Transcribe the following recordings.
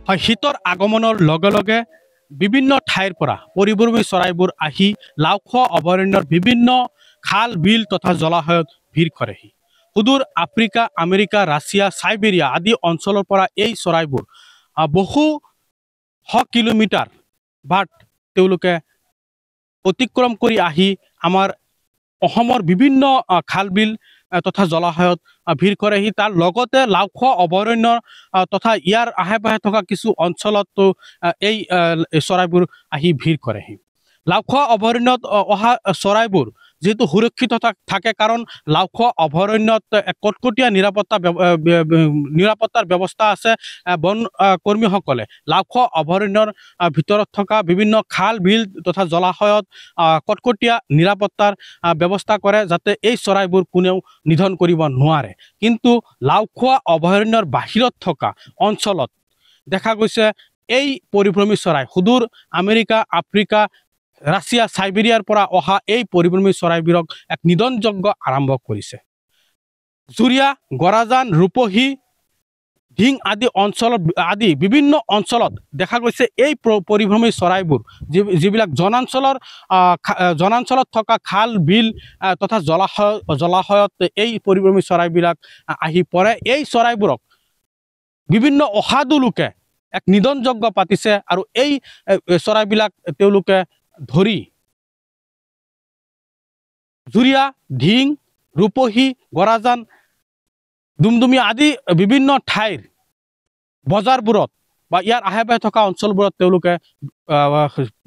হয় শীতৰ আগমনৰ লগে লগে বিভিন্ন ঠাইৰ পৰা পৰিভ্ৰমী চৰাইবোৰ আহি লাওখোৱা অভয়াৰণ্যৰ বিভিন্ন খাল বিল তথা জলাশয়ত ভিৰ কৰেহি সুদূৰ আফ্ৰিকা আমেৰিকা ৰাছিয়া চাইবেৰিয়া আদি অঞ্চলৰ পৰা এই চৰাইবোৰ বহু শ কিলোমিটাৰ বাট তেওঁলোকে অতিক্ৰম কৰি আহি আমাৰ অসমৰ বিভিন্ন খাল বিল তথা জলাশয়ত ভিৰ কৰেহি তাৰ লগতে লাওখোৱা অভয়াৰণ্যৰ তথা ইয়াৰ আশে পাশে থকা কিছু অঞ্চলতো এই চৰাইবোৰ আহি ভিৰ কৰেহি লাওখোৱা অভয়াৰণ্যত অহা চৰাইবোৰ যেহেতু সুৰক্ষিত থাকে কাৰণ লাওখোৱা অভয়াৰণ্যত কটকটীয়া নিৰাপত্তাৰ ব্যৱস্থা আছে বন কৰ্মীসকলে লাওখোৱা অভয়াৰণ্যৰ ভিতৰত থকা বিভিন্ন খাল বিল তথা জলাশয়ত কটকটীয়া নিৰাপত্তাৰ ব্যৱস্থা কৰে যাতে এই চৰাইবোৰ কোনেও নিধন কৰিব নোৱাৰে কিন্তু লাওখোৱা অভয়াৰণ্যৰ বাহিৰত থকা অঞ্চলত দেখা গৈছে এই পৰিভ্ৰমী চৰাই সুদূৰ আমেৰিকা আফ্ৰিকা ৰাছিয়া চাইবেৰিয়াৰ পৰা অহা এই পৰিভ্ৰমী চৰাইবোৰক এক নিধনযজ্ঞ আৰম্ভ কৰিছে জুৰিয়া গৰাজান ৰূপহী ঢিং আদি বিভিন্ন অঞ্চলত দেখা গৈছে এই পৰিভ্ৰমী চৰাইবোৰ যিবিলাক জনাঞ্চলত থকা খাল বিল তথা জলাশয়ত এই পৰিভ্ৰমী চৰাইবিলাক আহি পৰে এই চৰাইবোৰক বিভিন্ন অসাধু লোকে এক নিধনযজ্ঞ পাতিছে আৰু এই চৰাইবিলাক তেওঁলোকে ধৰি জুৰিয়া ঢিং ৰূপহী গৰাজান ডুমডুমি আদি বিভিন্ন ঠাইৰ বজাৰবোৰত বা ইয়াৰ আশে পাশে থকা অঞ্চলবোৰত তেওঁলোকে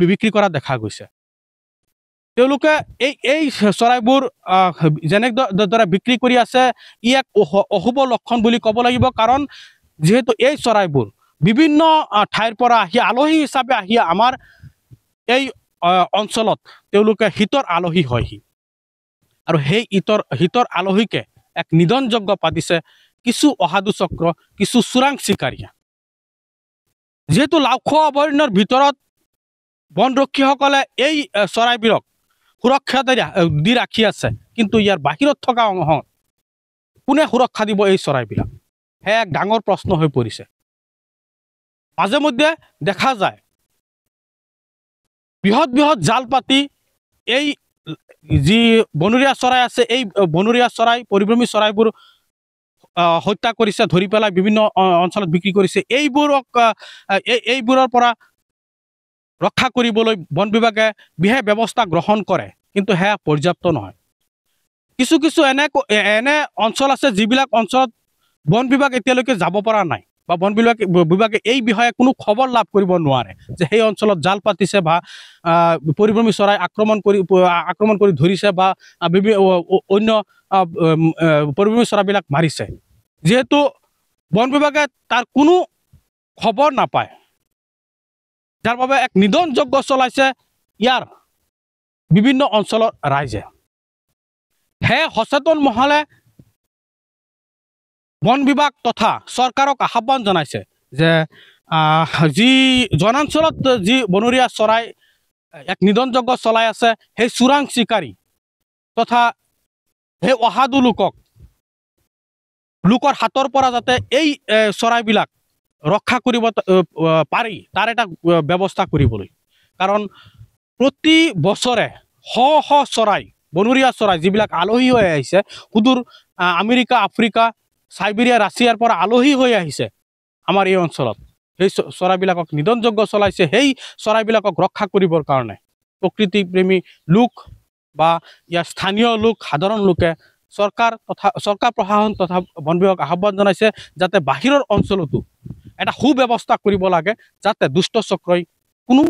বিক্ৰী কৰা দেখা গৈছে তেওঁলোকে এই চৰাইবোৰ যেনেদৰে বিক্ৰী কৰি আছে ই এক অশুভ লক্ষণ বুলি ক'ব লাগিব কাৰণ যিহেতু এই চৰাইবোৰ বিভিন্ন ঠাইৰ পৰা আহি আলহী হিচাপে আহি আমাৰ এই অঞ্চলত তেওঁলোকে হিতৰ আলহী হয়হি আৰু সেই হিতৰ আলহীকে এক নিধনযজ্ঞ পাতিছে কিছু অসাধু চক্ৰ কিছু চোৰাং চিকাৰীয়ে যেহেতু লাওখোৱা অভয়াৰণ্যৰ ভিতৰত বনৰক্ষীসকলে এই চৰাইবোৰক সুৰক্ষা দি ৰাখি আছে কিন্তু ইয়াৰ বাহিৰত থকা অংশ কোনে সুৰক্ষা দিব এই চৰাইবিলাক হে এক ডাঙৰ প্ৰশ্ন হৈ পৰিছে মাজে মধ্যে দেখা যায় বৃহৎ জাল পাতি এই যি বনৰীয়া চৰাই আছে এই বনৰীয়া চৰাই পৰিভ্ৰমী চৰাইবোৰ হত্যা কৰিছে ধৰি পেলাই বিভিন্ন অঞ্চলত বিক্ৰী কৰিছে এইবোৰৰ পৰা ৰক্ষা কৰিবলৈ বন বিভাগে বিশেষ ব্যৱস্থা গ্ৰহণ কৰে কিন্তু সেয়া পৰ্যাপ্ত নহয় কিছু এনে অঞ্চল আছে যিবিলাক অঞ্চলত বন বিভাগ এতিয়ালৈকে যাব পৰা নাই বা বন বিভাগে এই বিষয়ে কোনো খবৰ লাভ কৰিব নোৱাৰে যে সেই অঞ্চলত জাল পাতিছে বা পৰিভ্ৰমী চৰাই আক্ৰমণ কৰি ধৰিছে বা অন্য পৰিভ্ৰমী চৰাইবিলাক মাৰিছে যেহেতু বন বিভাগে তাৰ কোনো খবৰ নাপায় যাৰ বাবে এক নিধনযজ্ঞ চলাইছে ইয়াৰ বিভিন্ন অঞ্চলৰ ৰাইজে হে সচেতন মহলে বন বিভাগ তথা চৰকাৰক আহ্বান জনাইছে যে যি জনাঞ্চলত যি বনৰীয়া চৰাই এক নিধনযজ্ঞ চলাই আছে সেই চোৰাং চিকাৰী তথা সেই অসাধু লোকৰ হাতৰ পৰা যাতে এই চৰাইবিলাক ৰক্ষা কৰিব পাৰি তাৰ এটা ব্যৱস্থা কৰিবলৈ কাৰণ প্ৰতি বছৰে শ চৰাই বনৰীয়া চৰাই যিবিলাক আলহী হৈ আহিছে সুদূৰ আমেৰিকা আফ্ৰিকা চাইবেৰিয়া ৰাছিয়াৰ পৰা আলহী হৈ আহিছে আমাৰ এই অঞ্চলত সেই চৰাইবিলাকক নিধনযজ্ঞ চলাইছে সেই চৰাইবিলাকক ৰক্ষা কৰিবৰ কাৰণে প্ৰকৃতি প্ৰেমী লোক বা ইয়াৰ স্থানীয় লোক সাধাৰণ লোকে চৰকাৰ প্ৰশাসন তথা বন বিভাগক আহ্বান জনাইছে যাতে বাহিৰৰ অঞ্চলতো এটা সুব্যৱস্থা কৰিব লাগে যাতে দুষ্ট চক্ৰই কোনো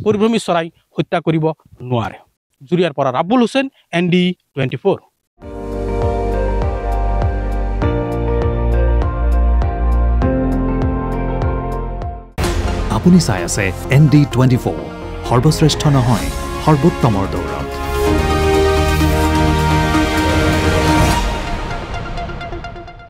পৰিভ্ৰমী চৰাই হত্যা কৰিব নোৱাৰে জুৰিয়াৰ পৰা ৰাবুল হুছেইন ND24 আপুনি চাই আছে ND24 সৰ্বশ্ৰেষ্ঠ নহয় সৰ্বোত্তমৰ দৌৰত